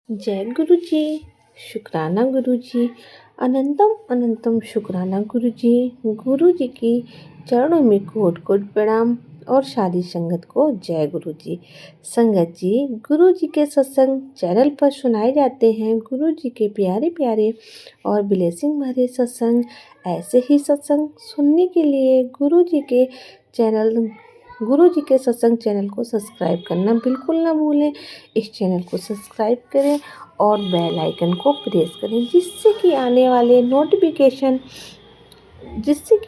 जय गुरु जी। शुक्राना गुरु जी। अनंतम अनंतम शुक्राना गुरु जी। गुरु जी की चरणों में कोट कोट प्रणाम और सारी संगत को जय गुरु जी। संगत जी, गुरु जी के सत्संग चैनल पर सुनाए जाते हैं गुरु जी के प्यारे प्यारे और ब्लेसिंग भरे सत्संग। ऐसे ही सत्संग सुनने के लिए गुरु जी के सत्संग चैनल को सब्सक्राइब करना बिल्कुल ना भूलें। इस चैनल को सब्सक्राइब करें और बेल आइकन को प्रेस करें, जिससे कि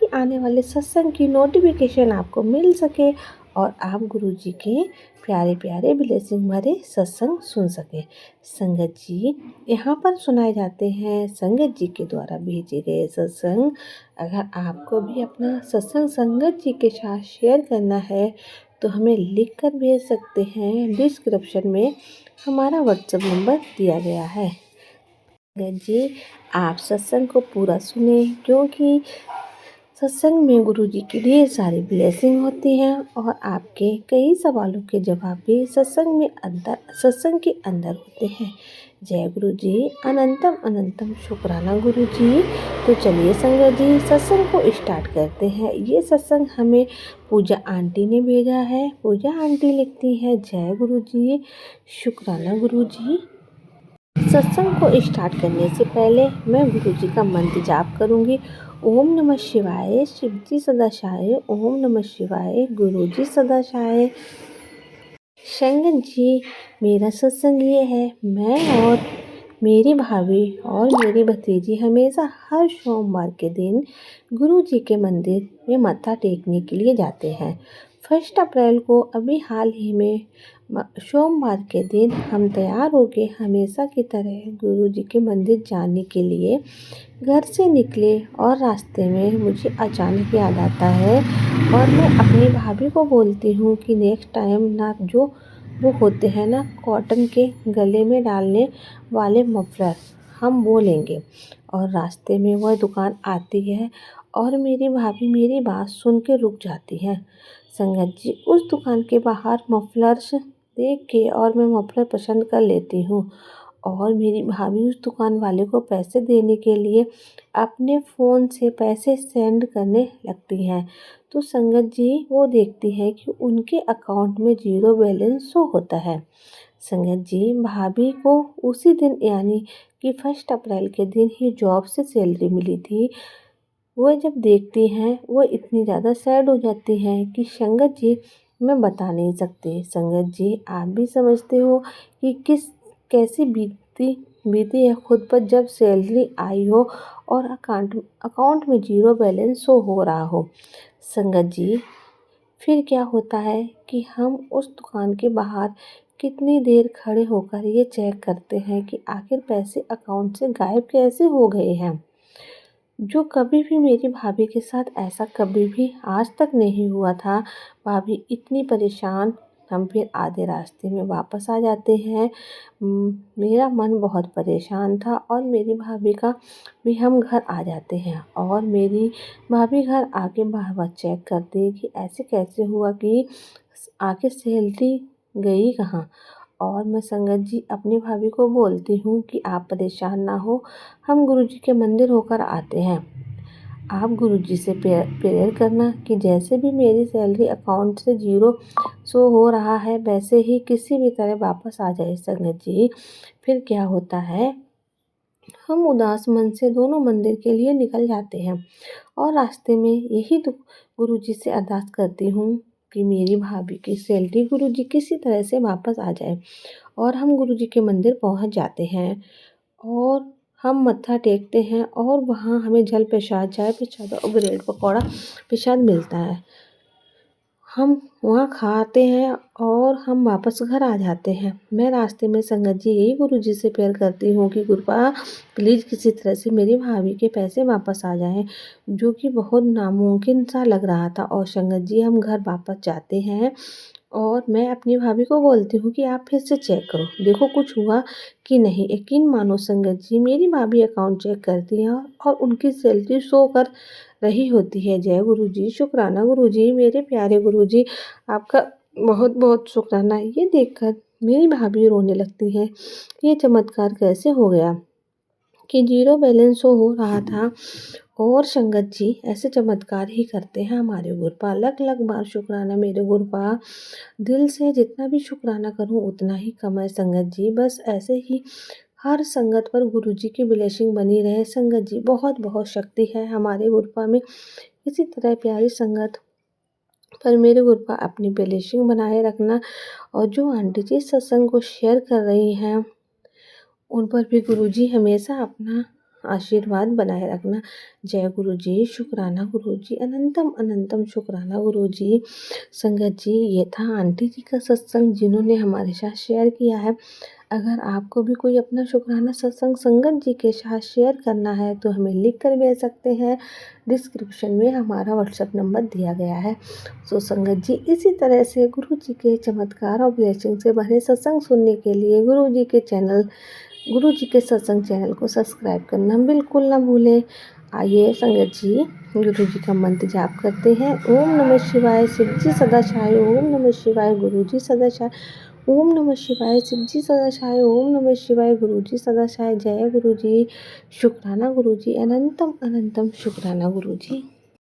आने वाले सत्संग की नोटिफिकेशन आपको मिल सके और आप गुरु जी के प्यारे प्यारे ब्लेसिंग भरे सत्संग सुन सके। संगत जी, यहाँ पर सुनाए जाते हैं संगत जी के द्वारा भेजे गए सत्संग। अगर आपको भी अपना सत्संग संगत जी के साथ शेयर करना है तो हमें लिख कर भेज सकते हैं। डिस्क्रिप्शन में हमारा व्हाट्सएप नंबर दिया गया है। संगत जी, आप सत्संग को पूरा सुने, क्योंकि सत्संग में गुरु जी की ढेर सारी ब्लेसिंग होती हैं और आपके कई सवालों के जवाब भी सत्संग के अंदर होते हैं। जय गुरु जी। अनंतम अनंतम शुक्राना गुरु जी। तो चलिए संगत जी, सत्संग को स्टार्ट करते हैं। ये सत्संग हमें पूजा आंटी ने भेजा है। पूजा आंटी लिखती है, जय गुरु जी, शुक्राना गुरु जी। सत्संग को स्टार्ट करने से पहले मैं गुरु जी का मंत्र जाप करूंगी। ओम नमः शिवाय, शिव जी सदा सहाय। ओम नमः शिवाय, गुरु जी सदा सहाय। संगत जी, मेरा सत्संग ये है, मैं और मेरी भाभी और मेरी भतीजी हमेशा हर सोमवार के दिन गुरु जी के मंदिर में मत्था टेकने के लिए जाते हैं। 1 अप्रैल को अभी हाल ही में सोमवार के दिन हम तैयार होके हमेशा की तरह गुरु जी के मंदिर जाने के लिए घर से निकले और रास्ते में मुझे अचानक याद आता है और मैं अपनी भाभी को बोलती हूँ कि नेक्स्ट टाइम ना जो वो होते हैं ना कॉटन के गले में डालने वाले मफलर, हम वो लेंगे। और रास्ते में वह दुकान आती है और मेरी भाभी मेरी बात सुन के रुक जाती है। संगत जी, उस दुकान के बाहर मफलर्स देख के और मैं मफलर पसंद कर लेती हूँ और मेरी भाभी उस दुकान वाले को पैसे देने के लिए अपने फ़ोन से पैसे सेंड करने लगती हैं। तो संगत जी, वो देखती है कि उनके अकाउंट में ज़ीरो बैलेंस शो होता है। संगत जी, भाभी को उसी दिन यानी कि 1 अप्रैल के दिन ही जॉब से सैलरी मिली थी। वो जब देखती हैं वो इतनी ज़्यादा सैड हो जाती हैं कि संगत जी, मैं बता नहीं सकती। संगत जी, आप भी समझते हो कि कैसी बीती है खुद पर जब सैलरी आई हो और अकाउंट में ज़ीरो बैलेंस शो हो रहा हो। संगत जी, फिर क्या होता है कि हम उस दुकान के बाहर कितनी देर खड़े होकर ये चेक करते हैं कि आखिर पैसे अकाउंट से गायब कैसे हो गए हैं। जो कभी भी मेरी भाभी के साथ ऐसा कभी भी आज तक नहीं हुआ था। भाभी इतनी परेशान, हम फिर आधे रास्ते में वापस आ जाते हैं। मेरा मन बहुत परेशान था और मेरी भाभी का भी हम घर आ जाते हैं और मेरी भाभी घर आके बार बार चेक करती है कि ऐसे कैसे हुआ कि आखिर सैलरी गई कहाँ। और मैं संगत जी अपनी भाभी को बोलती हूँ कि आप परेशान ना हो, हम गुरु जी के मंदिर होकर आते हैं। आप गुरु जी से प्रेयर करना कि जैसे भी मेरी सैलरी अकाउंट से ज़ीरो शो हो रहा है वैसे ही किसी भी तरह वापस आ जाए। संगत जी, फिर क्या होता है, हम उदास मन से दोनों मंदिर के लिए निकल जाते हैं और रास्ते में यही तो गुरु जी से अरदास करती हूँ कि मेरी भाभी की सैलरी गुरु जी किसी तरह से वापस आ जाए। और हम गुरु जी के मंदिर पहुँच जाते हैं और हम मत्था टेकते हैं और वहाँ हमें जल प्रसाद, चाय प्रसाद और ब्रेड पकौड़ा प्रसाद मिलता है। हम वहाँ खाते हैं और हम वापस घर आ जाते हैं। मैं रास्ते में संगत जी यही गुरु जी से प्रेयर करती हूँ कि कृपा प्लीज़ किसी तरह से मेरी भाभी के पैसे वापस आ जाएं, जो कि बहुत नामुमकिन सा लग रहा था। और संगत जी, हम घर वापस जाते हैं और मैं अपनी भाभी को बोलती हूँ कि आप फिर से चेक करो, देखो कुछ हुआ कि नहीं। यकीन मानो संगत जी, मेरी भाभी अकाउंट चेक करती हैं और उनकी सैलरी शो कर रही होती है। जय गुरु जी। शुक्राना गुरु जी, मेरे प्यारे गुरु जी, आपका बहुत बहुत शुक्राना। ये देखकर मेरी भाभी रोने लगती है। ये चमत्कार कैसे हो गया कि ज़ीरो बैलेंस हो रहा था। और संगत जी ऐसे चमत्कार ही करते हैं हमारे गुरुपा। लख-लख बार शुक्राना मेरे गुरुपा। दिल से जितना भी शुक्राना करूँ उतना ही कम है संगत जी। बस ऐसे ही हर संगत पर गुरुजी की ब्लेसिंग बनी रहे संगत जी। बहुत-बहुत शक्ति है हमारे गुरुपा में। इसी तरह प्यारी संगत पर मेरे गुरुपा अपनी ब्लेसिंग बनाए रखना। और जो आंटी जी सत्संग को शेयर कर रही हैं उन पर भी गुरुजी हमेशा अपना आशीर्वाद बनाए रखना। जय गुरुजी, शुक्राना गुरुजी, अनंतम अनंतम शुक्राना गुरुजी। संगत जी ये था आंटी जी का सत्संग जिन्होंने हमारे साथ शेयर किया है। अगर आपको भी कोई अपना शुक्राना सत्संग संगत जी के साथ शेयर करना है तो हमें लिख कर भेज सकते हैं। डिस्क्रिप्शन में हमारा व्हाट्सएप नंबर दिया गया है। सो संगत जी इसी तरह से गुरु जी के चमत्कार और ब्लेसिंग से भरे सत्संग सुनने के लिए गुरु जी के सत्संग चैनल को सब्सक्राइब करना बिल्कुल ना भूलें। आइए संगत जी गुरु जी का मंत्र जाप करते हैं। ओम नमः शिवाय, शिव जी सदा छाए। ओम नमः शिवाय, गुरु जी सदा छाए। ओम नमः शिवाय, शिव जी सदा छाए। ओम नमः शिवाय, गुरु जी सदा छाए। जय गुरु जी, शुक्राना गुरु जी, अनंतम अनंतम शुक्राना गुरु जी।